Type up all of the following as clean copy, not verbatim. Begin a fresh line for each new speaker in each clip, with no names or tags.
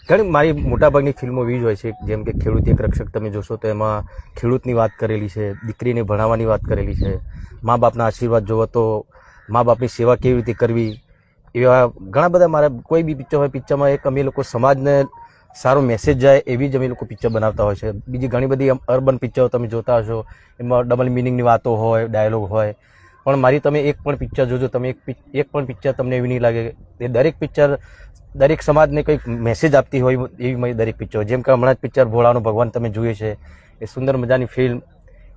ઘણી મારી મોટાભાગની ફિલ્મો એવી જ હોય છે, જેમ કે ખેડૂત એક રક્ષક તમે જોશો તો એમાં ખેડૂતની વાત કરેલી છે, દીકરીને ભણાવવાની વાત કરેલી છે, મા બાપના આશીર્વાદ જોવો તો મા બાપની સેવા કેવી રીતે કરવી, એવા ઘણા બધા મારા કોઈ બી પિક્ચર હોય, પિક્ચરમાં એક અમે લોકો સમાજને સારો મેસેજ જાય એવી જ અમે લોકો પિક્ચર બનાવતા હોય છે. બીજી ઘણી બધી અર્બન પિક્ચરો તમે જોતા હશો, એમાં ડબલ મિનિંગની વાતો હોય, ડાયલોગ હોય, પણ મારી તમે એક પણ પિક્ચર જોજો, તમે એક પણ પિક્ચર તમને એવી નહીં લાગે. એ દરેક પિક્ચર દરેક સમાજને કંઈક મેસેજ આપતી હોય એવી મારી દરેક પિક્ચર. જેમ કે હમણાં જ પિક્ચર ભોળાનો ભગવાન તમે જોઈએ છે, એ સુંદર મજાની ફિલ્મ,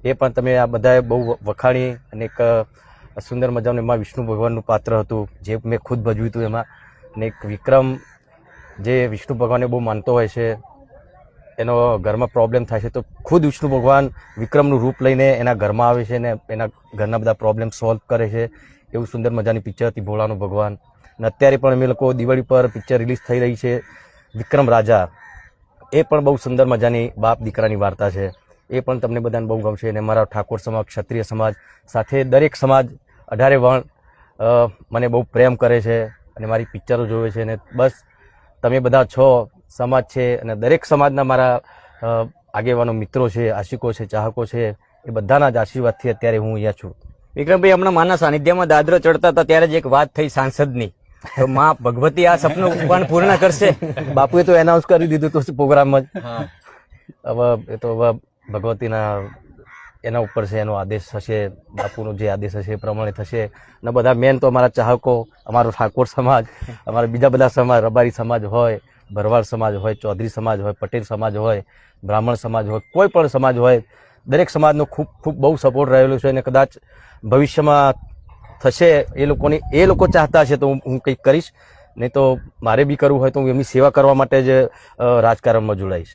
એ પણ તમે આ બધાએ બહુ વખાણી, અને એક સુંદર મજાનું એમાં વિષ્ણુ ભગવાનનું પાત્ર હતું જે મેં ખુદ ભજવ્યું હતું એમાં. અને એક વિક્રમ જે વિષ્ણુ ભગવાનને બહુ માનતો હોય છે, એનો ઘરમાં પ્રોબ્લેમ થાય છે તો ખુદ વિષ્ણુ ભગવાન વિક્રમનું રૂપ લઈને એના ઘરમાં આવે છે અને એના ઘરના બધા પ્રોબ્લેમ સોલ્વ કરે છે. એવું સુંદર મજાની પિક્ચર હતી ભોળાનો ભગવાન. અને અત્યારે પણ અમે લોકો દિવાળી પર પિક્ચર રિલીઝ થઈ રહી છે વિક્રમ રાજા, એ પણ બહુ સુંદર મજાની બાપ દીકરાની વાર્તા છે. એ પણ તમને બધાને બહુ ગમશે. અને મારા ઠાકોર સમાજ, ક્ષત્રિય સમાજ સાથે દરેક સમાજ 18 વર્ણ મને બહુ પ્રેમ કરે છે અને મારી પિક્ચરો જોવે છે. અને બસ તમે બધા છો, સમાજ છે, અને દરેક સમાજના મારા આગેવાનો મિત્રો છે, આશિકો છે, ચાહકો છે, એ બધાના જ આશીર્વાદથી અત્યારે હું અહીંયા છું.
વિક્રમભાઈ, હમણાં માના સાનિધ્યમાં દાદરો ચડતા હતા ત્યારે જ એક વાત થઈ સાંસદની, તો માં ભગવતી આ સપનું પણ પૂર્ણ કરશે?
બાપુએ તો એનાઉન્સ કરી દીધું હતું પ્રોગ્રામમાં જ. હવે એ તો હવે ભગવતીના એના ઉપર છે, એનો આદેશ હશે, બાપુનો જે આદેશ હશે એ પ્રમાણે થશે. અને બધા મેન તો અમારા ચાહકો, અમારો ઠાકોર સમાજ, અમારા બીજા બધા સમાજ, રબારી સમાજ હોય, ભરવાડ સમાજ હોય, ચૌધરી સમાજ હોય, પટેલ સમાજ હોય, બ્રાહ્મણ સમાજ હોય, કોઈ પણ સમાજ હોય, દરેક સમાજનો ખૂબ ખૂબ બહુ સપોર્ટ રહેલો છે. અને કદાચ ભવિષ્યમાં થશે, એ લોકો ચાહતા હશે તો હું કંઈક કરીશ, નહીં તો મારે બી કરવું હોય તો હું એમની સેવા કરવા માટે જ રાજકારણમાં જોડાઈશ.